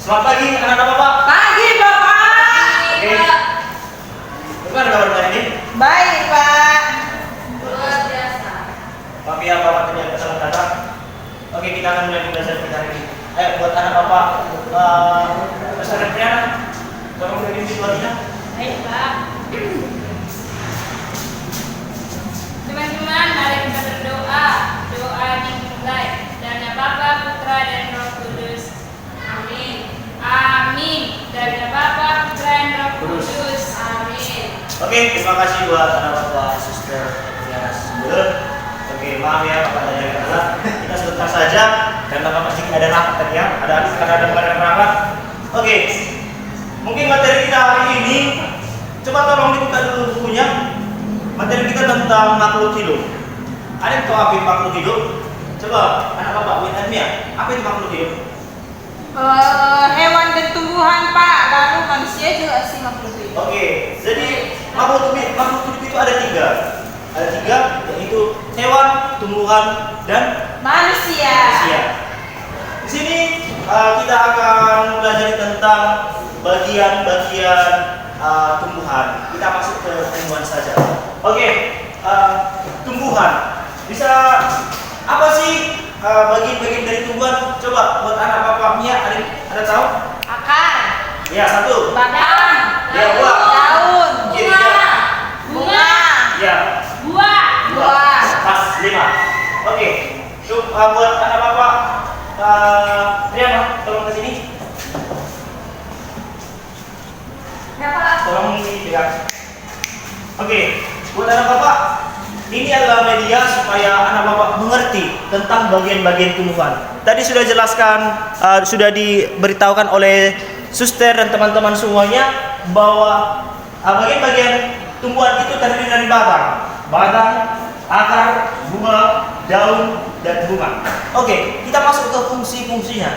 Selamat pagi anak-anak Bapak. Pagi Bapak. Oke. Bagaimana kabar hari ini? Baik Pak. Luar biasa. Maaf ya Bapak ternyata salah kata. Oke, kita akan mulai belajar kita hari ini. Ayo buat anak Bapak pesan Priana. Tolong beri situasinya. Baik Pak. Teman-teman, mari kita berdoa. Doa dimulai. Dana Bapa, Putra, dan Roh Kudus. Amin. Amin. Dana Bapa, Putra, dan Roh Kudus. Amin. Oke, terima kasih buat anak Bapak Suster Priana Sumber. Oke, maaf ya Bapak tanya kata. Kita sebentar saja karena Bapak sedikit ada rapat tadi ya. Ada rapat. Oke. Mungkin materi kita hari ini, coba tolong dibuka dulu bukunya. Materi kita tentang makhluk hidup. Ada yang tahu apa itu makhluk hidup? Coba anak Bapak lihat ya. Apa itu makhluk hidup? Hewan dan tumbuhan Pak. Lalu manusia juga sih makhluk hidup. Oke, jadi makhluk hidup itu ada tiga. Ada tiga, yaitu hewan, tumbuhan, dan Manusia. manusia. Di sini kita akan belajar tentang bagian-bagian tumbuhan. Kita masuk ke tumbuhan saja. Oke, tumbuhan. Bisa apa sih bagian-bagian dari tumbuhan? Coba buat anak Bapak Mia, ada tahu? Akar. Ya, satu. Batang. Ya, buah. Daun. Oke, Bunga. tiga. Bunga. Ya, Buah. Buah. pas 5. Oke, buat anak Bapak Riana, tolong ke sini. Ya Pak. Tolong dipegang. Oke, buat anak Bapak, ini adalah media supaya anak Bapak mengerti tentang bagian-bagian tumbuhan. Tadi sudah jelaskan, sudah diberitahukan oleh suster dan teman-teman semuanya bahwa bagian-bagian tumbuhan itu terdiri dari batang, akar, bunga, daun, dan bunga. Oke, kita masuk ke fungsi-fungsinya.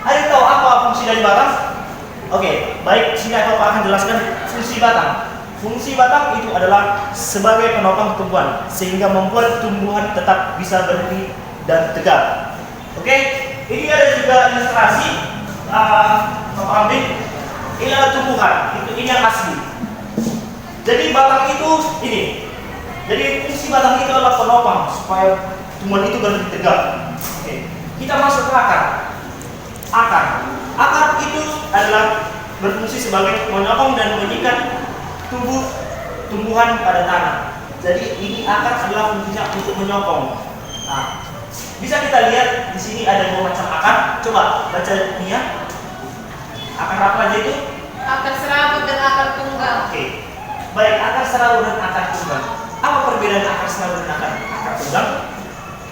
Ada yang tahu apa fungsi dari batang? Oke, baik, sini Bapak akan jelaskan fungsi batang. Fungsi batang itu adalah sebagai penopang tumbuhan sehingga membuat tumbuhan tetap bisa berdiri dan tegak. Oke, ini ada juga ilustrasi Bapak ambil. Ini adalah tumbuhan, ini yang asli. Jadi batang itu ini. Jadi fungsi batang itu adalah penopang supaya tumbuhan itu berdiri tegak. Oke, kita masuk ke akar. Akar itu adalah berfungsi sebagai menopang dan mengikat tumbuhan pada tanah. Jadi ini akar adalah fungsinya untuk menyokong. Nah, bisa kita lihat di sini ada dua macam akar. Coba baca ini ya. Akar apa aja itu? Akar serabut dan akar tunggal. Oke. Baik, akar serabut dan akar tunggal. Apa perbedaan akar serabut dan akar tunggal?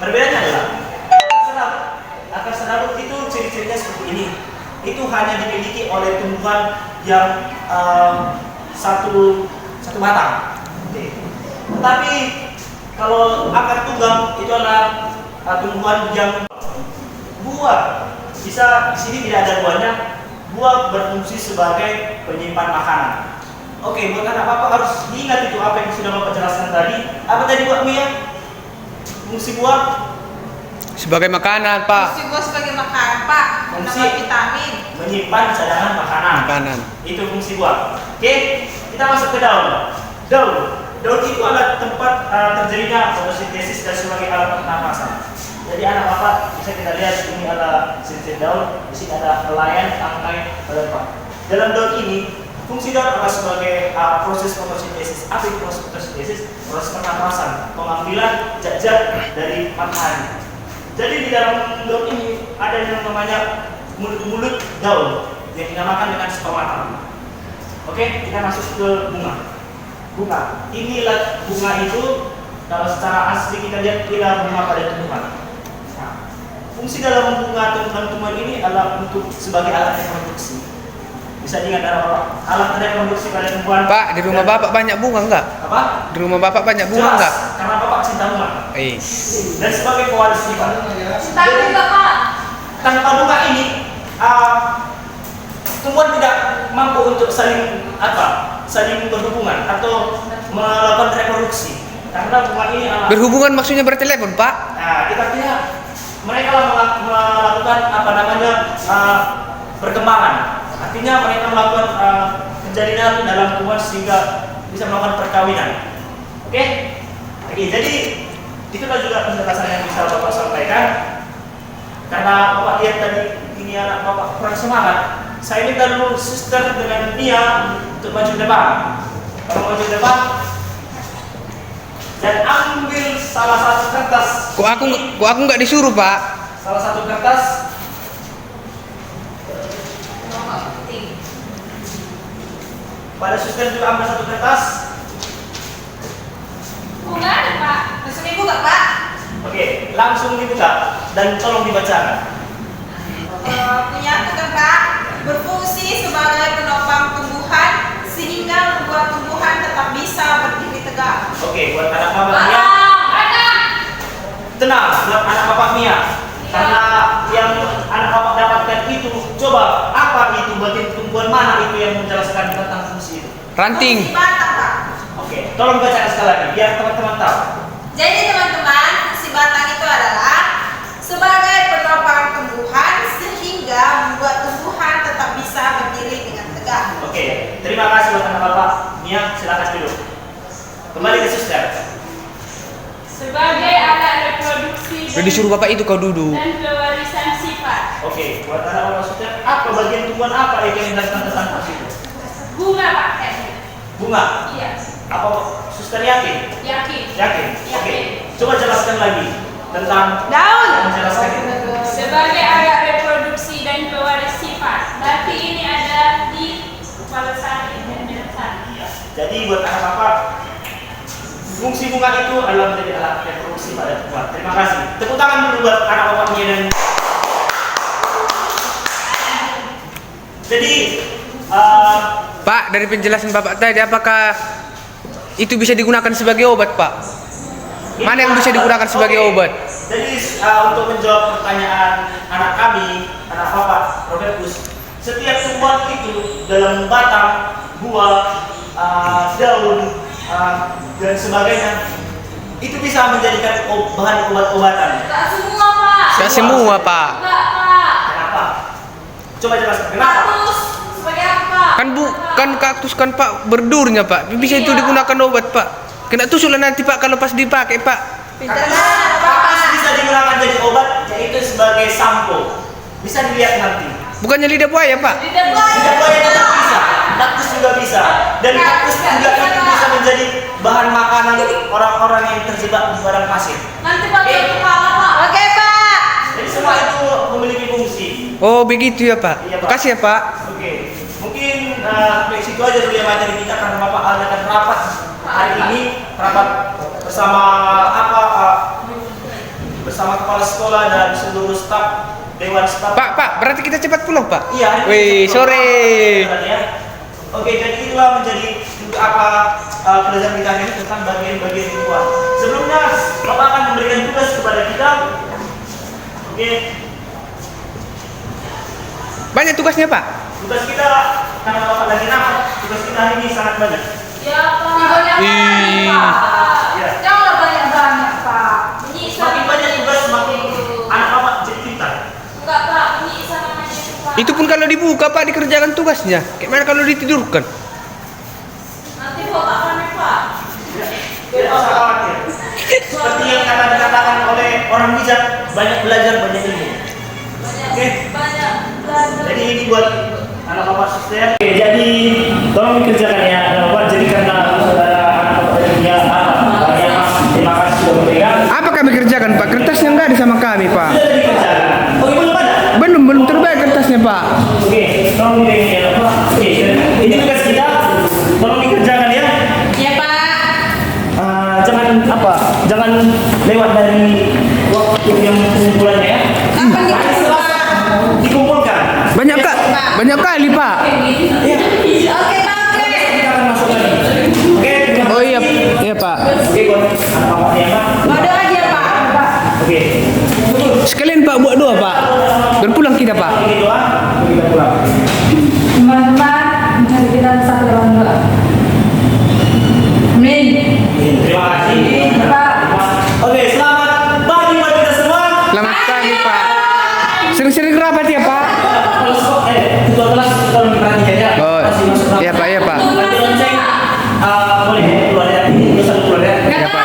Perbedaannya adalah akar serabut itu ciri-cirinya seperti ini. Itu hanya dimiliki oleh tumbuhan yang satu batang. Oke. Tetapi kalau akar tunggal itu adalah tumbuhan yang buah. Bisa di sini tidak ada buahnya. Buah berfungsi sebagai penyimpan makanan. Oke, buat anak Bapak harus diingat itu apa yang sudah Bapak jelaskan tadi. Apa tadi buat Mia? Fungsi buah Sebagai makanan, Pak. Fungsi buah sebagai makanan Pak. Fungsi. Menambah vitamin. menyimpan cadangan makanan. Makanan. Itu fungsi buah. Oke, kita masuk ke daun. Daun itu adalah tempat terjadinya fotosintesis dan sebagai alat pernapasan. Jadi anak Bapak bisa kita lihat ini ada sirkuit daun, di sini ada helaian, tangkai, pelepah. Dalam daun ini fungsi daun adalah sebagai proses fotosintesis. Apa itu proses fotosintesis? Proses pernapasan, pengambilan zat-zat dari matahari. Jadi di dalam daun ini ada yang namanya mulut daun yang dinamakan dengan stomata. Oke, kita masuk ke bunga. Inilah bunga itu kalau secara asli kita lihat inilah bunga pada tumbuhan. Nah, fungsi dalam bunga tumbuhan ini adalah untuk sebagai alat reproduksi. Bisa diingat alat reproduksi pada tumbuhan. Pak, di rumah Bapak banyak bunga enggak? Apa? Di rumah Bapak banyak bunga Jelas, enggak? karena Bapak cinta bunga. Dan sebagai pewaris sifat. Tapi Bapak. Tanpa bunga ini, tumbuhan tidak mampu untuk saling berhubungan atau melakukan reproduksi. Karena bunga ini Berhubungan maksudnya bertelepon, Pak? Nah, kita lihat mereka melakukan perkembangan. menjadi dalam hubungan sehingga bisa melakukan perkawinan. Oke? Oke, jadi itulah juga penjelasan yang bisa Bapak sampaikan. Karena Bapak lihat tadi ini anak Bapak kurang semangat, saya minta dulu suster dengan Mia untuk maju depan. Kalau maju depan dan ambil salah satu kertas. Kok aku nggak disuruh, Pak? Salah satu kertas. Pada suster juga ambil satu kertas. Oh, nggak ada, Pak. Langsung ibu gak Pak? Oke, langsung dibuka dan tolong dibacakan. Punya aku kan Pak, berfungsi sebagai penopang tumbuhan sehingga membuat tumbuhan tetap bisa berdiri tegak. Oke, buat anak Bapak Mia, Ada. tenang, buat anak Bapak Mia. Karena yang anak Bapak dapatkan itu, coba apa itu bagian tumbuhan mana itu yang menjelaskan tentang fungsi itu? Ranting. Fungsi batang Pak. Oke, tolong bacakan sekali lagi biar teman-teman tahu. Jadi teman-teman, fungsi batang itu adalah sebagai penopang tumbuhan sehingga membuat tumbuhan tetap bisa berdiri dengan tegak. Oke, terima kasih buat anak Bapak Mia, silakan duduk. Kembali ke suster. Sebagai alat reproduksi Udah disuruh Bapak itu kau duduk. dan pewarisan sifat. Oke, buat anak Bapak suster, apa bagian tumbuhan apa yang menjelaskan tentang fungsi itu? Bunga, Pak, kayaknya. Bunga. Iya, Apa suster yakin? yakin. Yakin? Oke. Yakin. Coba jelaskan lagi tentang Daun. menjelaskan itu. Sebagai alat reproduksi dan pewaris sifat. Berarti ini ada di kepala sari dan dalam sari. Iya. Jadi buat anak Bapak, fungsi bunga itu adalah menjadi alat reproduksi pada tumbuhan. Terima kasih. Tepuk tangan dulu buat anak Bapaknya dan. Jadi, Pak, dari penjelasan Bapak tadi, apakah itu bisa digunakan sebagai obat, Pak? Mana yang bisa digunakan sebagai Oke. obat? Jadi untuk menjawab pertanyaan anak kami, anak Bapak Robertus, setiap tumbuhan itu dalam batang, buah, daun, dan sebagainya itu bisa menjadikan bahan obat-obatan. Enggak semua, Pak. Tidak semua, Pak. Enggak, Pak. Kenapa? Coba jelaskan kenapa? Kaktus sebagai apa? Kan kaktus kan Pak berdurnya, Pak. Bisa itu Iya. digunakan obat, Pak. Kena tusuk lah nanti, Pak, kalau pas dipakai, Pak. Kaktus bisa digunakan jadi obat, yaitu sebagai sampo. Bisa dilihat nanti. Bukannya lidah buaya, Pak? Lidah buaya. Lidah buaya juga bisa, kaktus juga bisa, dan kaktus juga itu bisa menjadi bahan makanan orang-orang yang terjebak di padang pasir. Nanti pakai kepala, Pak. Oke Pak. Jadi semua itu memiliki fungsi. Oh, begitu ya, Pak. Iya, Pak. Makasih ya, Pak. Oke, mungkin dari situ aja dulu ya materi kita karena Bapak adakan rapat hari ini, rapat bersama bersama kepala sekolah dan seluruh staf dewan staf. Pak, berarti kita cepat pulang, Pak. Iya, hari ini Wih, kita sore. pulang. Ya. Oke, jadi itulah menjadi pelajaran kita hari ini tentang bagian-bagian tumbuhan. Sebelumnya Bapak akan memberikan tugas kepada kita. Oke, Banyak tugasnya, Pak. tugas kita karena Bapak lagi rapat, tugas kita hari ini sangat banyak. Ya, Pak. Ih. Ya. Janganlah banyak-banyak, Pak. Bunyi Semakin banyak tugas, semakin anak Bapak jadi pintar. Enggak, Pak. Bunyi sama aja itu, Pak. Itu pun kalau dibuka, Pak, dikerjakan tugasnya. Kayak mana kalau ditidurkan? Nanti bapak panik, Pak. Tidak usah khawatir. Seperti yang dikatakan oleh orang bijak, banyak belajar, banyak ilmu. Oke. Banyak belajar. Jadi ini buat anak Bapak suster. Oke, jadi tolong dikerjakan ya anak Bapak. Jadi karena saudara anak Bapak tadi punya banyak, terima kasih sudah memberikan. Apa kami kerjakan, Pak? Kertasnya nggak ada sama kami, Pak. Sudah dikerjakan. Oh, belum ada. Belum terbaik kertasnya, Pak. Oke, tolong dikerjakan ya Bapak. Oke, ini tugas kita. Tolong dikerjakan ya. Ya Pak. Jangan lewat dari waktu yang pengumpulannya ya. Kapan dikumpul Pak? Dikumpulkan. Banyak kali, Pak. Oke Pak. Oke. Kita akan masuk lagi. Oke. terima Oh iya, kasih. iya, Pak. Oke, buat anak Bapak ya Pak. Berdoa aja Pak. Oke. Sekalian, Pak, buat doa, Pak. Dan pulang kita, Pak. Oke, doa. Kita pulang. Teman-teman, mari kita satu dalam doa. Amin. Terima kasih. Pak. Oke, selamat pagi buat kita semua. Selamat pagi, Pak. Sering-sering rapat ya, Pak. Ketua kelas tolong diperhatikan ya. Oh. kasih masuk. Iya, Pak, iya, Pak. Nanti lonceng boleh keluar ya. Ini bisa keluar ya. Ya, Pak.